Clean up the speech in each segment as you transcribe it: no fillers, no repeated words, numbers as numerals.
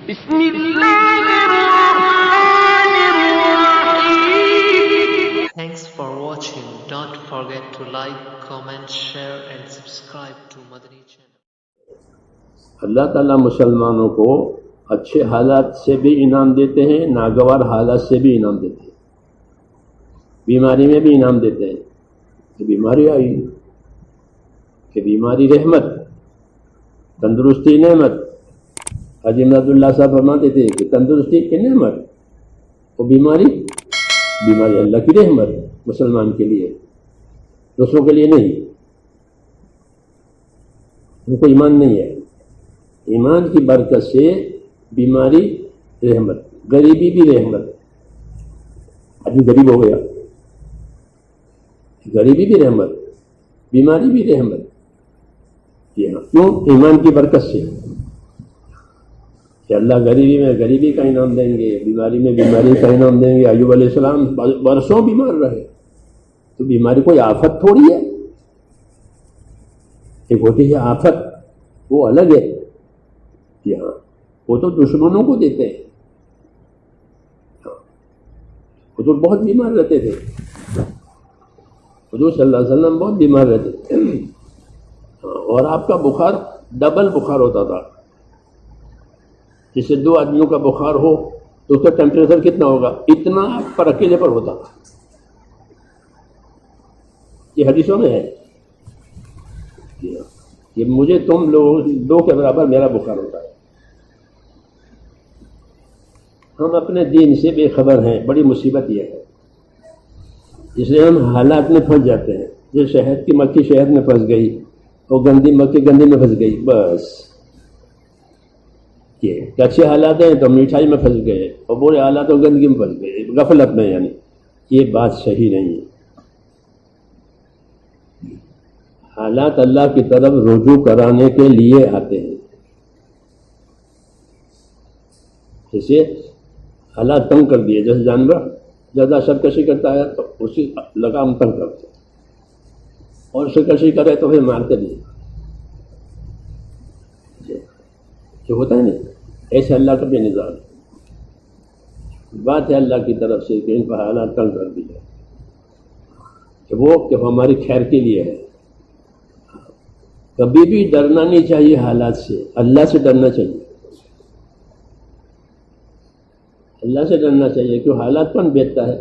بسم اللہ الرحمن الرحیم. Thanks for watching. Don't forget to like, comment, share and subscribe to Madani channel. اللہ تعالیٰ مسلمانوں کو اچھے حالات سے بھی انعام دیتے ہیں، ناگوار حالات سے بھی انعام دیتے ہیں، بیماری میں بھی انعام دیتے ہیں کہ بیماری آئی کہ بیماری رحمت، تندرستی نعمت. حاجی امداد اللہ صاحب فرماتے تھے کہ تندرستی کی نعمت اور بیماری اللہ کی رحمت مسلمان کے لیے، دوسروں کے لیے نہیں. ان کو ایمان نہیں ہے، ایمان کی برکت سے بیماری رحمت، غریبی بھی رحمت. آدمی غریب ہو گیا، غریبی بھی رحمت، بیماری بھی رحمت. جی ہاں، کیوں؟ ایمان کی برکت سے کہ اللہ غریبی میں غریبی کا انعام دیں گے، بیماری میں بیماری کا انعام دیں گے. ایوب علیہ السلام برسوں بیمار رہے، تو بیماری کوئی آفت تھوڑی ہے. ایک ہوتی ہے آفت، وہ الگ ہے. جی ہاں، وہ تو دشمنوں کو دیتے ہیں. حضور بہت بیمار رہتے تھے، حضور صلی اللہ علیہ وسلم بہت بیمار رہتے تھے، اور آپ کا بخار ڈبل بخار ہوتا تھا. جسے دو آدمیوں کا بخار ہو تو اس کا ٹیمپریچر کتنا ہوگا؟ اتنا پر اکیلے پر ہوتا تھا. یہ حدیثوں میں ہے کہ مجھے تم لوگوں دو کے برابر میرا بخار ہوتا ہے. ہم اپنے دین سے بے خبر ہیں. بڑی مصیبت یہ ہے، اس لیے ہم حالات میں پھنس جاتے ہیں. جیسے شہد کی مکھی شہد میں پھنس گئی اور گندی مکھی گندی میں پھنس گئی. بس یہ اچھے حالات ہیں تو مٹھائی میں پھنس گئے، اور برے حالات اور گندگی میں پھنس گئے، غفلت میں. یعنی یہ بات صحیح نہیں ہے. حالات اللہ کی طرف رجوع کرانے کے لیے آتے ہیں. جیسے حالات تنگ کر دیے، جیسے جانور زیادہ سرکشی کرتا ہے تو اسی لگام تنگ کرتے، اور سرکشی کرے تو پھر مارتے بھی. جو ہوتا ہے نا، ایسے اللہ کا بھی نظام بات ہے اللہ کی طرف سے کہ ان پر حالات تنگ کر دیا کہ وہ ہماری خیر کے لیے ہے. کبھی بھی ڈرنا نہیں چاہیے حالات سے، اللہ سے ڈرنا چاہیے. اللہ سے ڈرنا چاہیے. کیوں؟ حالات کون بیچتا ہے؟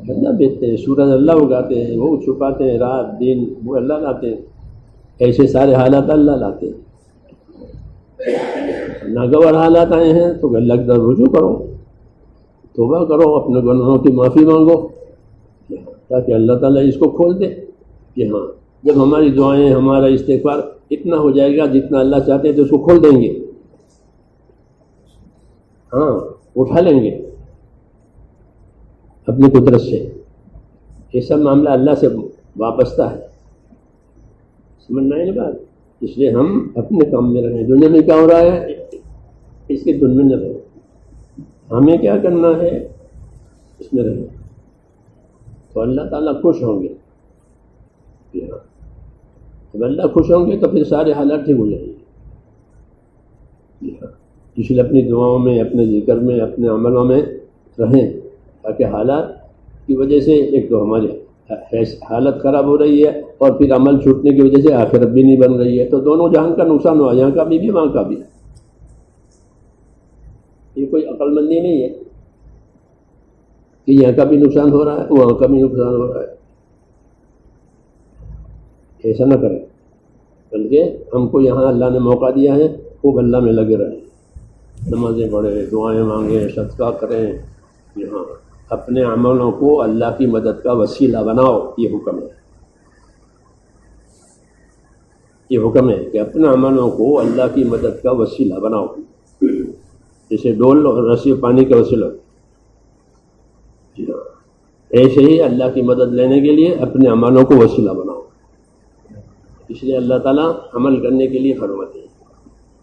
اللہ بیچتے ہیں. سورج اللہ اگاتے ہیں، وہ چھپاتے ہیں. رات دن وہ اللہ لاتے ہیں. ایسے سارے حالات اللہ لاتے ہیں. ناگوار حالات آئے ہیں تو اللہ کی طرف رجوع کرو، توبہ کرو، اپنے گناہوں کی معافی مانگو، تاکہ اللہ تعالیٰ اس کو کھول دے. کہ ہاں، جب ہماری دعائیں، ہمارا استغفار اتنا ہو جائے گا جتنا اللہ چاہتے ہیں تو اس کو کھول دیں گے. ہاں، اٹھا لیں گے اپنی قدرت سے. یہ سب معاملہ اللہ سے وابستہ ہے. سمجھنا ہے نا بات؟ اس لیے ہم اپنے کام میں رہیں. دنیا میں کیا ہو رہا ہے اس کے دن میں نہ رہیں. ہمیں کیا کرنا ہے اس میں رہیں، تو اللہ تعالیٰ خوش ہوں گے. جب اللہ خوش ہوں گے تو پھر سارے حالات ٹھیک ہو جائیں گے. اس لیے اپنی دعاؤں میں، اپنے ذکر میں، اپنے عملوں میں رہیں، تاکہ حالات کی وجہ سے ایک تو ہماری حالت خراب ہو رہی ہے، اور پھر عمل چھوٹنے کی وجہ سے آخرت بھی نہیں بن رہی ہے. تو دونوں جہان کا نقصان ہوا، یہاں کا بھی وہاں کا بھی. یہ کوئی عقل مندی نہیں ہے کہ یہاں کا بھی نقصان ہو رہا ہے، وہاں کا بھی نقصان ہو رہا ہے. ایسا نہ کریں، بلکہ ہم کو یہاں اللہ نے موقع دیا ہے، خوب اللہ میں لگے رہیں، نمازیں پڑھیں، دعائیں مانگیں، صدقہ کریں. یہاں اپنے عملوں کو اللہ کی مدد کا وسیلہ بناؤ. یہ حکم ہے، یہ حکم ہے کہ اپنے عملوں کو اللہ کی مدد کا وسیلہ بناؤ. جیسے ڈول اور رسی پانی کا وسیلہ. جی ہاں، ایسے ہی اللہ کی مدد لینے کے لیے اپنے عملوں کو وسیلہ بناؤ. اس لیے اللہ تعالیٰ عمل کرنے کے لیے فرماتے ہیں.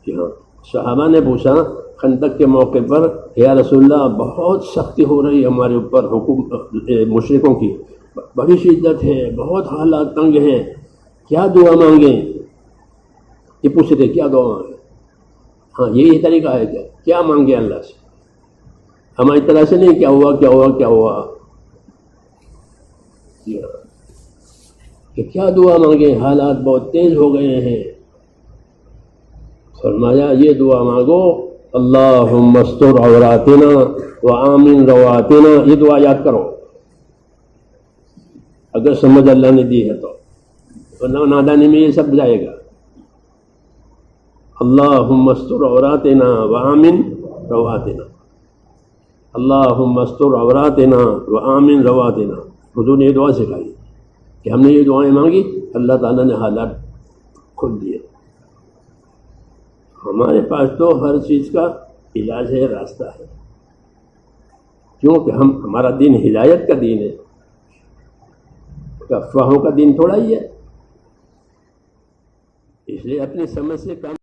جی ہاں، صحابہ نے پوچھا خندق کے موقع پر، یا رسول اللہ بہت سختی ہو رہی ہے ہمارے اوپر، مشرکوں کی بڑی شدت ہے، بہت حالات تنگ ہیں، کیا دعا مانگیں؟ یہ پوچھ رہے کیا دعا مانگیں. ہاں یہی طریقہ ہے کیا مانگے اللہ سے. ہماری طرح سے نہیں کیا ہوا کیا ہوا کیا ہوا. جی ہاں کہ کیا دعا مانگے, حالات بہت تیز ہو گئے ہیں. فرمایا یہ دعا مانگو, اللہم استر عوراتنا وآمن رواتنا. یہ دعا یاد کرو اگر سمجھ اللہ نے دی ہے تو, ورنہ نادانی میں یہ سب جائے گا. اللہم استر عوراتنا وآمن رواتنا, اللہم استر عوراتنا وآمن رواتنا. حضور نے یہ دعا سکھائی کہ ہم نے یہ دعائیں مانگی, اللہ تعالیٰ نے حالات کھول دیے. ہمارے پاس تو ہر چیز کا علاج ہے, راستہ ہے, کیونکہ ہمارا دین ہدایت کا دین ہے, افواہوں کا دین تھوڑا ہی ہے. اس لیے اپنی سمجھ سے کام